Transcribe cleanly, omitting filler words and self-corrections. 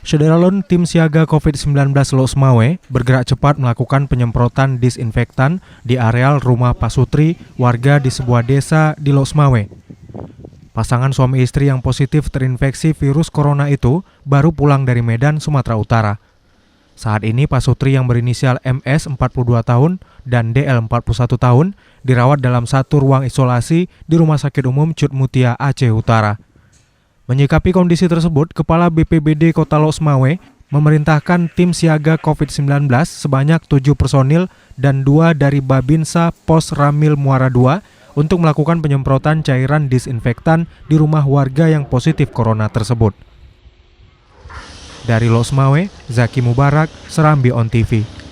Saudara tim siaga COVID-19 Losmawe bergerak cepat melakukan penyemprotan disinfektan di areal rumah Pak Sutri, warga di sebuah desa di Losmawe. Pasangan suami istri yang positif terinfeksi virus corona itu baru pulang dari Medan, Sumatera Utara. Saat ini Pak Sutri yang berinisial MS 42 tahun dan DL 41 tahun dirawat dalam satu ruang isolasi di Rumah Sakit Umum Cut Mutia, Aceh Utara. Menyikapi kondisi tersebut, Kepala BPBD Kota Losmawe memerintahkan tim siaga COVID-19 sebanyak 7 personil dan 2 dari Babinsa Pos Ramil Muara II untuk melakukan penyemprotan cairan disinfektan di rumah warga yang positif corona tersebut. Dari Losmawe, Zaki Mubarak, Serambi On TV.